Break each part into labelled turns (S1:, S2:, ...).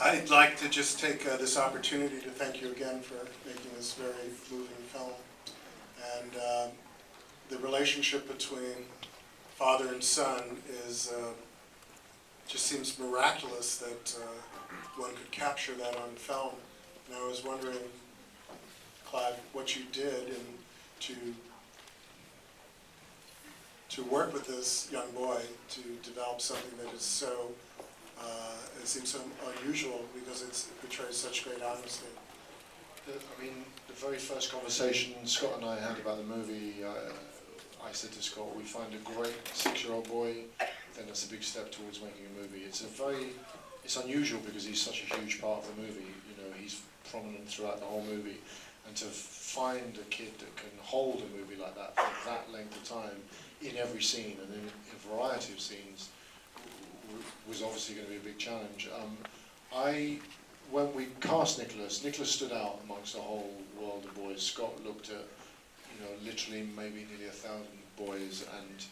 S1: I'd like to just take this opportunity to thank you again for making this very moving film. And the relationship between father and son is just seems miraculous that one could capture that on film. And I was wondering, Clive, what you did to work with this young boy to develop something that is so, it seems so unusual because it portrays such great honesty.
S2: I mean, the very first conversation Scott and I had about the movie, I said to Scott, we find a great 6-year-old boy, then that's a big step towards making a movie. It's unusual because he's such a huge part of the movie. You know, he's prominent throughout the whole movie, and to find a kid that can hold a movie like that for that length of time in every scene and in a variety of scenes was obviously going to be a big challenge. When we cast Nicholas stood out amongst a whole world of boys. Scott looked at, literally maybe nearly 1,000 boys, and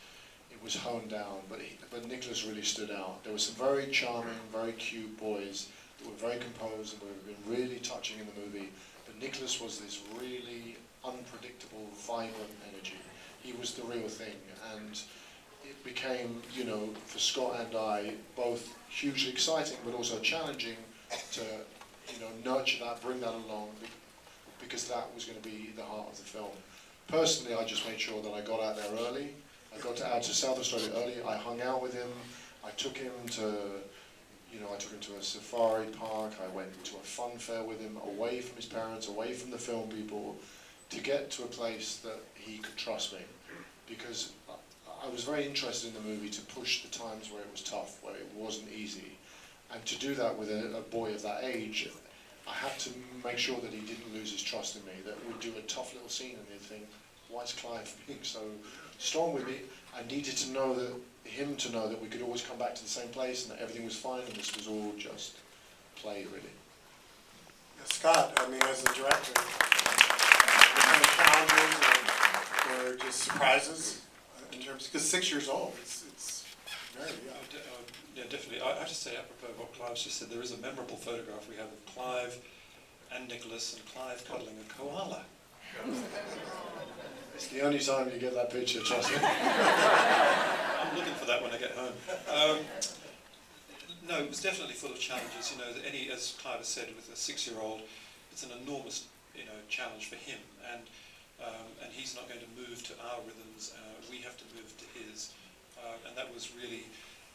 S2: it was honed down. But Nicholas really stood out. There were some very charming, very cute boys that were very composed and would have been really touching in the movie. But Nicholas was this really unpredictable, vibrant energy. He was the real thing, and it became, for Scott and I, both hugely exciting but also challenging to, nurture that, bring that along, because that was going to be the heart of the film. Personally, I just made sure that I got out there early. I got out to South Australia early. I hung out with him. I took him to, a safari park. I went to a fun fair with him, away from his parents, away from the film people, to get to a place that he could trust me. Because I was very interested in the movie to push the times where it was tough, where it wasn't easy. And to do that with a boy of that age, I had to make sure that he didn't lose his trust in me, that we'd do a tough little scene and he'd think, why is Clive being so strong with me? I needed to know him to know that we could always come back to the same place and that everything was fine and this was all just play, really.
S1: Scott, I mean, as a director, what kind of challenges or just surprises in terms, because 6 years old, it's very young.
S3: Yeah, definitely. I have to say, apropos of what Clive's just said, there is a memorable photograph we have of Clive and Nicholas, and Clive cuddling a koala.
S2: It's the only time you get that picture, trust me.
S3: I'm looking for that when I get home. No, it was definitely full of challenges. As Clive has said, with a 6-year-old, it's an enormous, challenge for him, and he's not going to move to our rhythms. We have to move to his, and that was really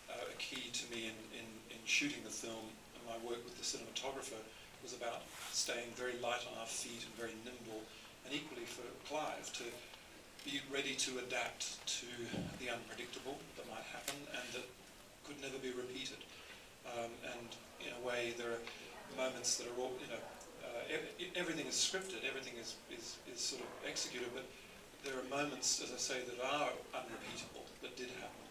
S3: a key to me in shooting the film. And my work with the cinematographer was about staying very light on our feet and very nimble, and equally for Clive to be ready to adapt to the unpredictable that might happen and that could never be repeated. And in a way, there are moments that are all, everything is scripted, everything is sort of executed, but there are moments, as I say, that are unrepeatable, that did happen.